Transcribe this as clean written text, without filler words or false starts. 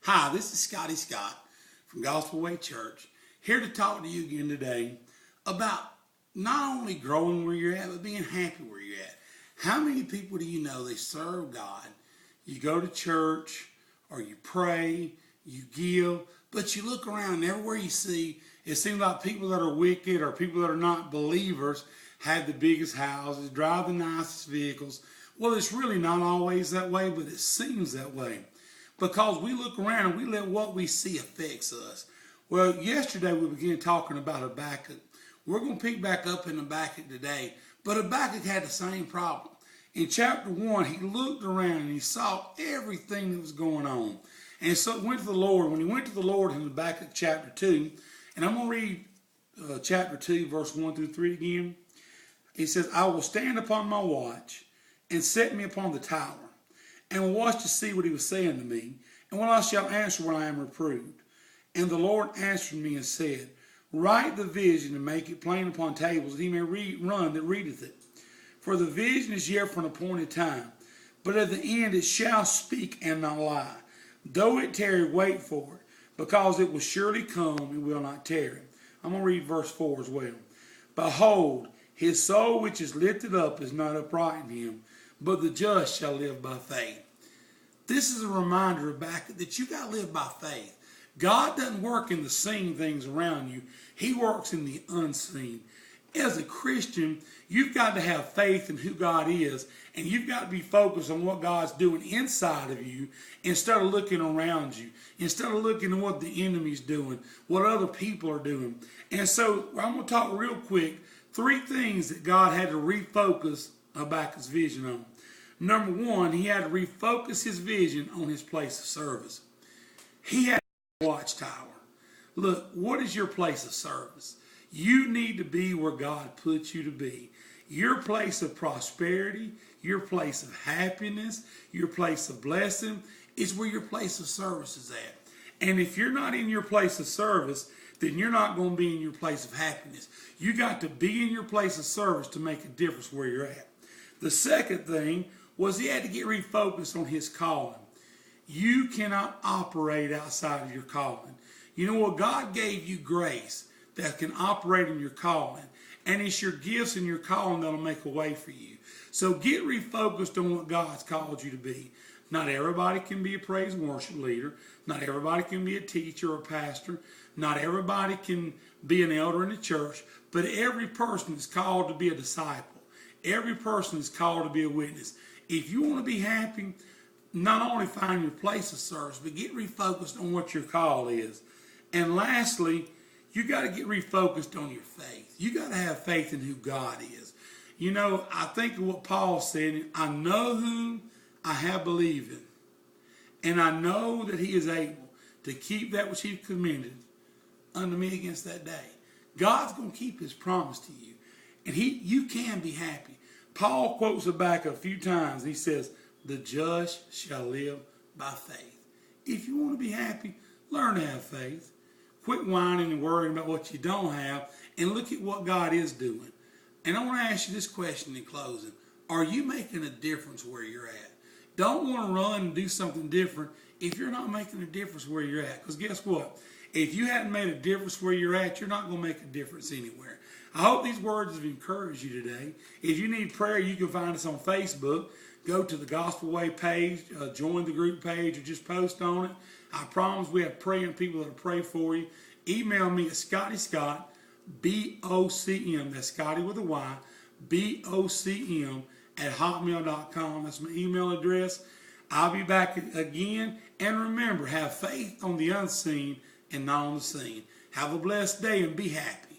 Hi, this is Scotty from Gospel Way Church, here to talk to you again today about not only growing where you're at, but being happy where you're at. How many people do you know they serve God? You go to church or you pray, you give, but you look around and everywhere you see, it seems like people that are wicked or people that are not believers have the biggest houses, drive the nicest vehicles. Well, it's really not always that way, but it seems that way. Because we look around and we let what we see affects us. Well, yesterday we began talking about Habakkuk. We're going to pick back up in Habakkuk today. But Habakkuk had the same problem. In chapter 1, he looked around and he saw everything that was going on. And so he went to the Lord. When he went to the Lord in Habakkuk chapter 2, and I'm going to read chapter 2, verse 1 through 3 again. He says, I will stand upon my watch and set me upon the tower, and will watch to see what he was saying to me, and what I shall answer when I am reproved. And the Lord answered me and said, write the vision and make it plain upon tables, that he may run that readeth it. For the vision is yet for an appointed time, but at the end it shall speak and not lie. Though it tarry, wait for it, because it will surely come and will not tarry. I'm going to read verse 4 as well. Behold, his soul which is lifted up is not upright in him, but the just shall live by faith. This is a reminder, Habakkuk, that you got to live by faith. God doesn't work in the seen things around you. He works in the unseen. As a Christian, you've got to have faith in who God is, and you've got to be focused on what God's doing inside of you instead of looking around you, instead of looking at what the enemy's doing, what other people are doing. And so I'm going to talk real quick, 3 things that God had to refocus Habakkuk's vision on. Number 1, he had to refocus his vision on his place of service. He had a watchtower. Look, what is your place of service? You need to be where God puts you to be. Your place of prosperity, your place of happiness, your place of blessing is where your place of service is at. And if you're not in your place of service, then you're not going to be in your place of happiness. You got to be in your place of service to make a difference where you're at. The second thing was he had to get refocused on his calling. You cannot operate outside of your calling. You know what? God gave you grace that can operate in your calling. And it's your gifts and your calling that'll make a way for you. So get refocused on what God's called you to be. Not everybody can be a praise and worship leader. Not everybody can be a teacher or a pastor. Not everybody can be an elder in the church. But every person is called to be a disciple. Every person is called to be a witness. If you want to be happy, not only find your place of service, but get refocused on what your call is. And lastly, you got to get refocused on your faith. You got to have faith in who God is. You know, I think of what Paul said, I know whom I have believed in, and I know that he is able to keep that which he commended unto me against that day. God's going to keep his promise to you, and you can be happy. Paul quotes Habakkuk a few times. He says, the just shall live by faith. If you want to be happy, learn to have faith. Quit whining and worrying about what you don't have, and look at what God is doing. And I want to ask you this question in closing. Are you making a difference where you're at? Don't want to run and do something different if you're not making a difference where you're at. Because guess what? If you hadn't made a difference where you're at, you're not going to make a difference anywhere. I hope these words have encouraged you today. If you need prayer, you can find us on Facebook. Go to the Gospel Way page, join the group page, or just post on it. I promise we have praying people that will pray for you. Email me at ScottyScott, BOCM, that's Scotty with a Y, BOCM at hotmail.com. That's my email address. I'll be back again. And remember, have faith on the unseen and not on the seen. Have a blessed day and be happy.